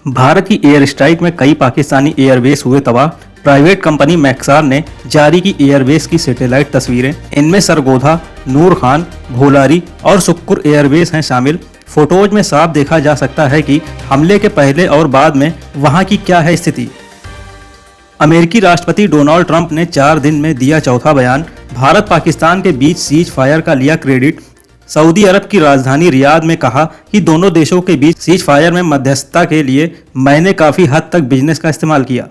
भारत की air strike में कई पाकिस्तानी एयरबेस हुए तबाह। प्राइवेट कंपनी मैक्सार ने जारी की एयरबेस की सैटेलाइट तस्वीरें। इनमें सरगोधा, नूर खान, भोलारी और सुक्कुर एयरबेस हैं शामिल। फोटोज में साफ देखा जा सकता है कि हमले के पहले और बाद में वहां की क्या है स्थिति। अमेरिकी राष्ट्रपति डोनाल्ड ट्रंप ने 4 दिन में दिया चौथा बयान। भारत पाकिस्तान के बीच सीज फायर का लिया क्रेडिट। सऊदी अरब की राजधानी रियाद में कहा कि दोनों देशों के बीच सीज फायर में मध्यस्थता के लिए मैंने काफी हद तक बिजनेस का इस्तेमाल किया।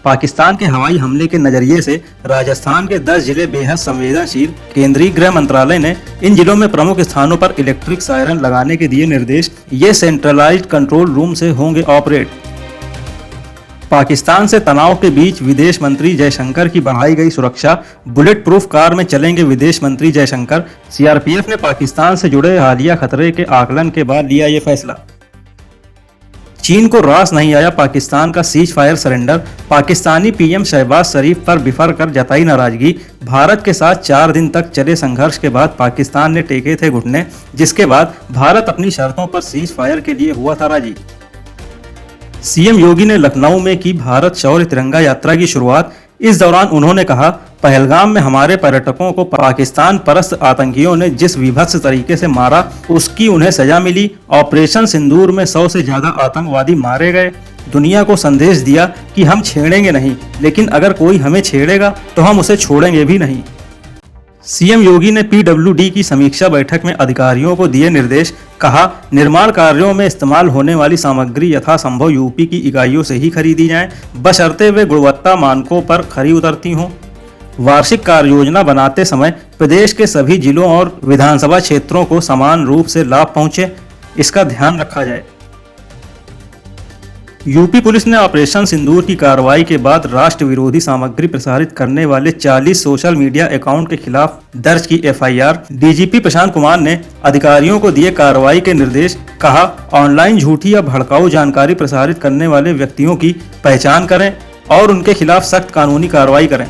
पाकिस्तान के हवाई हमले के नजरिए से राजस्थान के 10 जिले बेहद संवेदनशील। केंद्रीय गृह मंत्रालय ने इन जिलों में प्रमुख स्थानों पर इलेक्ट्रिक सायरन लगाने के दिए निर्देश। ये सेंट्रलाइज्ड कंट्रोल रूम से होंगे ऑपरेट। पाकिस्तान से तनाव के बीच विदेश मंत्री जयशंकर की बढ़ाई गई सुरक्षा। बुलेट प्रूफ कार में चलेंगे विदेश मंत्री जयशंकर। सीआरपीएफ ने पाकिस्तान से जुड़े हालिया खतरे के आकलन के बाद लिया ये फैसला। चीन को रास नहीं आया पाकिस्तान का cease fire surrender. Pakistani PM Shahbaz Sharif पर बिफर कर जताई नाराजगी। भारत के साथ 4 दिन तक चले संघर्ष के बाद पाकिस्तान ने टेके थे घुटने, जिसके बाद भारत अपनी शर्तों पर सीज फायर के लिए हुआ था राजी। सीएम योगी ने लखनऊ में की भारत शौर्य तिरंगा यात्रा की शुरुआत। इस दौरान उन्होंने कहा, पहलगाम में हमारे पर्यटकों को पाकिस्तान परस्त आतंकियों ने जिस विभत्स तरीके से मारा, उसकी उन्हें सजा मिली। ऑपरेशन सिंदूर में 100 से ज्यादा आतंकवादी मारे गए। दुनिया को संदेश दिया कि हम छेड़ेंगे नहीं, लेकिन अगर कोई हमें छेड़ेगा तो हम उसे छोड़ेंगे भी नहीं। सीएम योगी ने पीडब्ल्यूडी की समीक्षा बैठक में अधिकारियों को दिए निर्देश। कहा, निर्माण कार्यों में इस्तेमाल होने वाली सामग्री यथासंभव यूपी की इकाइयों से ही खरीदी जाए, बशर्ते वे गुणवत्ता मानकों पर खरी उतरती हों। वार्षिक कार्य योजना बनाते समय प्रदेश के सभी जिलों और विधानसभा क्षेत्रों को समान रूप से लाभ पहुंचे, इसका ध्यान रखा जाए। यूपी पुलिस ने ऑपरेशन सिंदूर की कार्रवाई के बाद राष्ट्र विरोधी सामग्री प्रसारित करने वाले 40 सोशल मीडिया अकाउंट के खिलाफ दर्ज की एफआईआर। डीजीपी प्रशांत कुमार ने अधिकारियों को दिए कार्रवाई के निर्देश। कहा, ऑनलाइन झूठी या भड़काऊ जानकारी प्रसारित करने वाले व्यक्तियों की पहचान करें और उनके खिलाफ सख्त कानूनी कार्रवाई करें।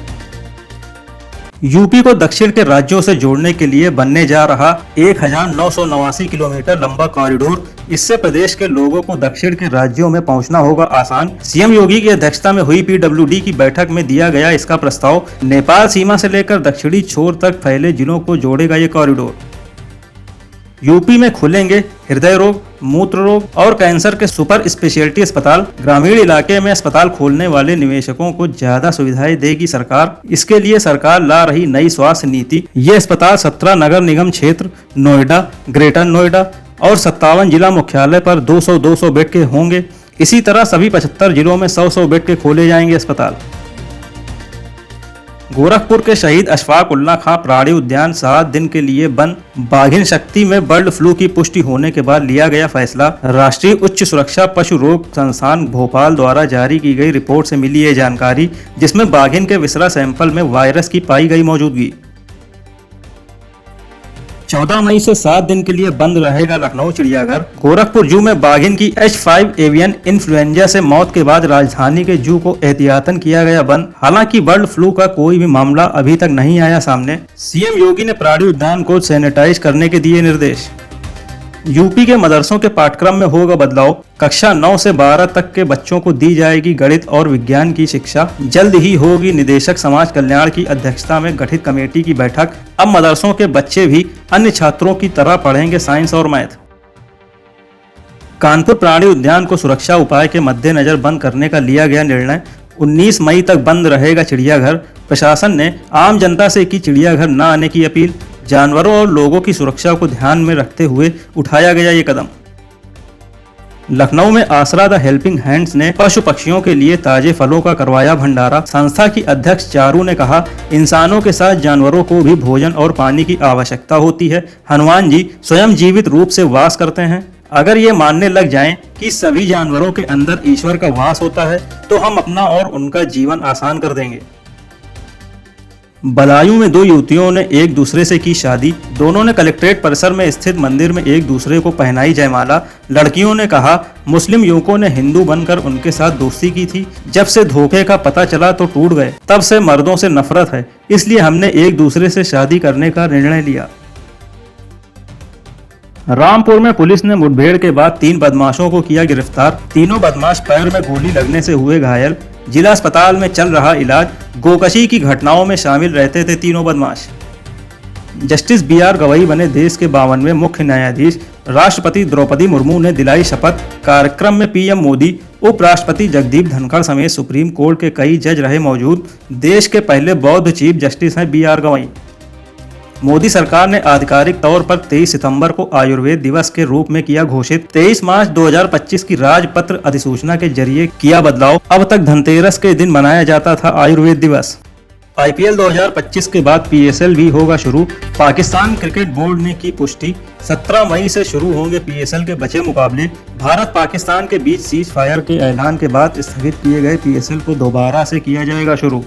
यूपी को दक्षिण के राज्यों से जोड़ने के लिए बनने जा रहा 1989 किलोमीटर लंबा कॉरिडोर, इससे प्रदेश के लोगों को दक्षिण के राज्यों में पहुंचना होगा आसान। सीएम योगी की अध्यक्षता में हुई पीडब्ल्यूडी की बैठक में दिया गया इसका प्रस्ताव। नेपाल सीमा से लेकर दक्षिणी छोर तक फैले जिलों को जोड़ेगा ये कॉरिडोर। यूपी में खुलेंगे हृदय रोग, मूत्र रोग और कैंसर के सुपर स्पेशलिटी अस्पताल। ग्रामीण इलाके में अस्पताल खोलने वाले निवेशकों को ज्यादा सुविधाएं देगी सरकार। इसके लिए सरकार ला रही नई स्वास्थ्य नीति। ये अस्पताल 17 नगर निगम क्षेत्र, नोएडा, ग्रेटर नोएडा और 57 जिला मुख्यालय पर 200-200 बेड के होंगे। इसी तरह सभी 75 जिलों में 100-100 बेड के खोले जाएंगे अस्पताल। गोरखपुर के शहीद अशफाक उल्लाह खां प्राणी उद्यान 7 दिन के लिए बंद। बाघिन शक्ति में बर्ड फ्लू की पुष्टि होने के बाद लिया गया फैसला। राष्ट्रीय उच्च सुरक्षा पशु रोग संस्थान भोपाल द्वारा जारी की गई रिपोर्ट से मिली ये जानकारी, जिसमें बाघिन के विसरा सैंपल में वायरस की पाई गई मौजूदगी। 14 मई से 7 दिन के लिए बंद रहेगा लखनऊ चिड़ियाघर। गोरखपुर जू में बाघिन की H5 एवियन इन्फ्लुएंजा से मौत के बाद राजधानी के जू को एहतियातन किया गया बंद। हालांकि बर्ड फ्लू का कोई भी मामला अभी तक नहीं आया सामने। सीएम योगी ने प्राणी उद्यान को सैनिटाइज करने के दिए निर्देश। यूपी के मदरसों के पाठ्यक्रम में होगा बदलाव। कक्षा 9 से 12 तक के बच्चों को दी जाएगी गणित और विज्ञान की शिक्षा। जल्द ही होगी निदेशक समाज कल्याण की अध्यक्षता में गठित कमेटी की बैठक। अब मदरसों के बच्चे भी अन्य छात्रों की तरह पढ़ेंगे साइंस और मैथ। कानपुर प्राणी उद्यान को सुरक्षा उपाय के मद्देनजर बंद करने का लिया गया निर्णय। 19 मई तक बंद रहेगा चिड़ियाघर। प्रशासन ने आम जनता से की चिड़ियाघर न आने की अपील। जानवरों और लोगों की सुरक्षा को ध्यान में रखते हुए उठाया गया ये कदम। लखनऊ में आसरा द हेल्पिंग हैंड्स ने पशु पक्षियों के लिए ताजे फलों का करवाया भंडारा। संस्था की अध्यक्ष चारू ने कहा, इंसानों के साथ जानवरों को भी भोजन और पानी की आवश्यकता होती है। हनुमान जी स्वयं जीवित रूप से वास करते हैं। अगर ये मानने लग जाएं कि सभी जानवरों के अंदर ईश्वर का वास होता है, तो हम अपना और उनका जीवन आसान कर देंगे। बदायूं में 2 युवतियों ने एक दूसरे से की शादी। दोनों ने कलेक्ट्रेट परिसर में स्थित मंदिर में एक दूसरे को पहनाई जयमाला। लड़कियों ने कहा, मुस्लिम युवकों ने हिंदू बनकर उनके साथ दोस्ती की थी। जब से धोखे का पता चला तो टूट गए। तब से मर्दों से नफरत है, इसलिए हमने एक दूसरे से शादी करने का निर्णय लिया। रामपुर में पुलिस ने मुठभेड़ के बाद 3 बदमाशों को किया गिरफ्तार। तीनों बदमाश पैर में गोली लगने से हुए घायल। जिला अस्पताल में चल रहा इलाज। गोकशी की घटनाओं में शामिल रहते थे तीनों बदमाश। जस्टिस BR गवई बने देश के 52वें मुख्य न्यायाधीश। राष्ट्रपति द्रौपदी मुर्मू ने दिलाई शपथ। कार्यक्रम में PM मोदी, उपराष्ट्रपति जगदीप धनखड़ समेत सुप्रीम कोर्ट के कई जज रहे मौजूद। देश के पहले बौद्ध चीफ जस्टिस हैं BR गवई। मोदी सरकार ने आधिकारिक तौर पर 23 सितंबर को आयुर्वेद दिवस के रूप में किया घोषित। 23 मार्च 2025 की राजपत्र अधिसूचना के जरिए किया बदलाव। अब तक धनतेरस के दिन मनाया जाता था आयुर्वेद दिवस। IPL 2025 के बाद PSL भी होगा शुरू। पाकिस्तान क्रिकेट बोर्ड ने की पुष्टि। 17 मई से शुरू होंगे PSL के बचे मुकाबले। भारत पाकिस्तान के बीच सीज फायर के ऐलान के बाद स्थगित किए गए PSL को दोबारा से किया जाएगा शुरू।